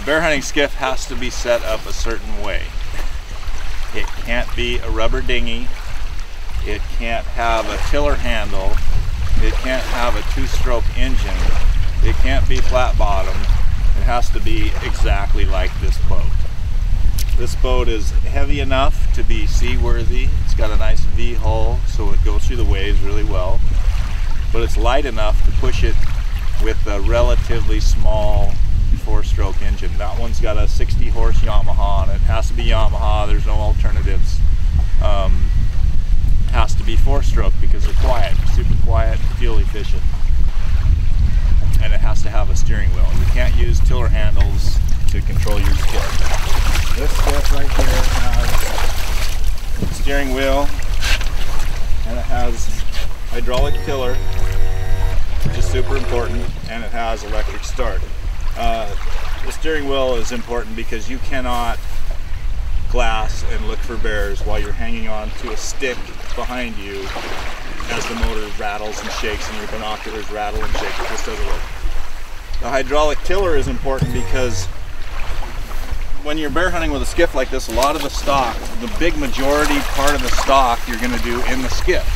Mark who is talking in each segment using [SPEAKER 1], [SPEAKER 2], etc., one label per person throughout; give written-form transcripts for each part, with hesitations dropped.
[SPEAKER 1] bear hunting skiff has to be set up a certain way. It can't be a rubber dinghy. It can't have a tiller handle. It can't have a two-stroke engine. It can't be flat bottom. It has to be exactly like this boat. This boat is heavy enough to be seaworthy. It's got a nice V hull, so it goes through the waves really well. But it's light enough to push it with a relatively small four-stroke engine. That one's got a 60 horse Yamaha on it. It has to be Yamaha, there's no alternatives. It has to be four-stroke because they're quiet, super quiet, fuel efficient. And it has to have a steering wheel. You can't use tiller handles to control your skiff. This skiff right here has a steering wheel, and it has hydraulic tiller, which is super important, and it has electric start. The steering wheel is important because you cannot glass and look for bears while you're hanging on to a stick behind you as the motor rattles and shakes and your binoculars rattle and shake. It just doesn't work. The hydraulic tiller is important because when you're bear hunting with a skiff like this, a lot of the stock, the big majority part of the stock you're going to do in the skiff.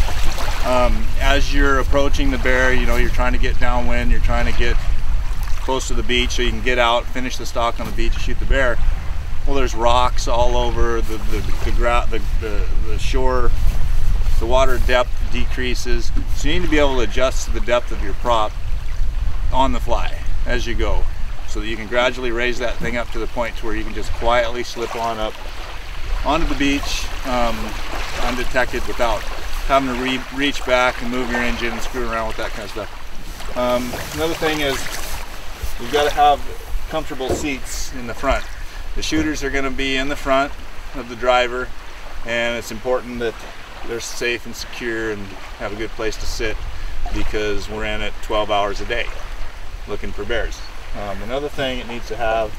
[SPEAKER 1] As you're approaching the bear, you know, you're trying to get downwind, you're trying to get close to the beach so you can get out, finish the stock on the beach and shoot the bear. Well, there's rocks all over the shore. The water depth decreases, so you need to be able to adjust to the depth of your prop on the fly as you go, so that you can gradually raise that thing up to the point to where you can just quietly slip on up onto the beach undetected without having to reach back and move your engine and screw around with that kind of stuff. Another thing is you've got to have comfortable seats in the front. The shooters are going to be in the front of the driver, and it's important that they're safe and secure and have a good place to sit because we're in it 12 hours a day looking for bears. Another thing it needs to have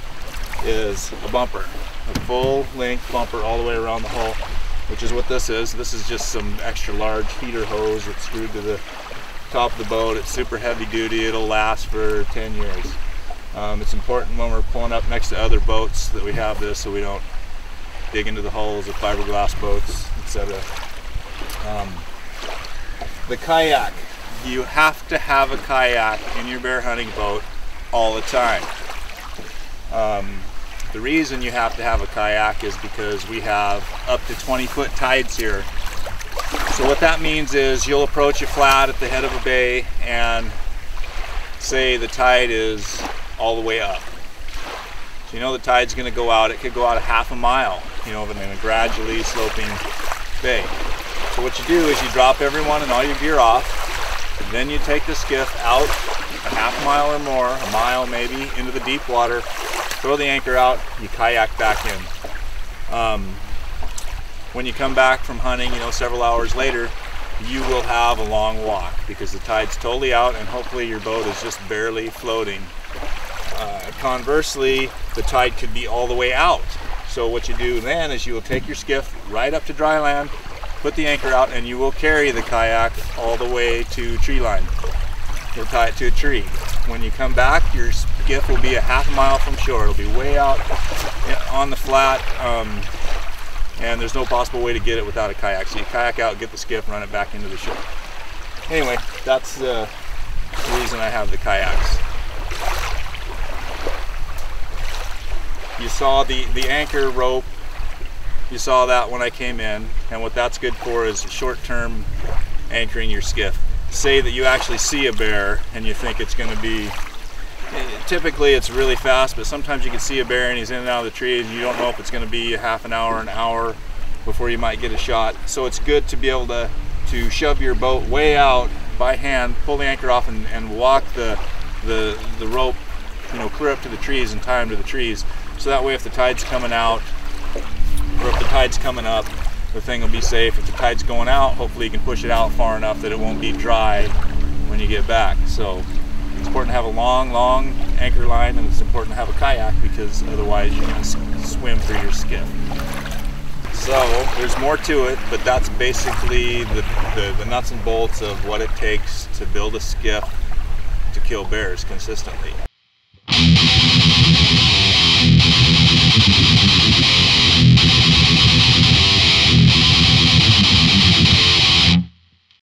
[SPEAKER 1] is a bumper, a full length bumper all the way around the hull, which is what this is. This is just some extra large heater hose that's screwed to the top of the boat. It's super heavy duty. It'll last for 10 years. It's important when we're pulling up next to other boats that we have this so we don't dig into the hulls of fiberglass boats, etc. The kayak. You have to have a kayak in your bear hunting boat all the time. The reason you have to have a kayak is because we have up to 20-foot tides here. So what that means is you'll approach it flat at the head of a bay and say the tide is all the way up. So you know the tide's going to go out. It could go out a half a mile, you know, in a gradually sloping bay. So what you do is you drop everyone and all your gear off, and then you take the skiff out a half mile or more, a mile maybe, into the deep water, throw the anchor out, you kayak back in. When you come back from hunting, you know, several hours later, you will have a long walk because the tide's totally out and hopefully your boat is just barely floating. Conversely, the tide could be all the way out. So what you do then is you will take your skiff right up to dry land, put the anchor out, and you will carry the kayak all the way to tree line. You'll tie it to a tree. When you come back, your skiff will be a half mile from shore. It'll be way out on the flat, and there's no possible way to get it without a kayak. So you kayak out, get the skiff, run it back into the shore. Anyway, that's the reason I have the kayaks. You saw the anchor rope, you saw that when I came in, and what that's good for is short-term anchoring your skiff. Say that you actually see a bear and you think it's going to be, typically it's really fast, but sometimes you can see a bear and he's in and out of the trees and you don't know if it's going to be a half an hour before you might get a shot. So it's good to be able to shove your boat way out by hand, pull the anchor off and walk the rope, you know, clear up to the trees and tie them to the trees. So that way if the tide's coming out or if the tide's coming up, the thing will be safe. If the tide's going out, hopefully you can push it out far enough that it won't be dry when you get back. So it's important to have a long anchor line, and it's important to have a kayak because otherwise you're going to swim through your skiff. So there's more to it, but that's basically the nuts and bolts of what it takes to build a skiff to kill bears consistently.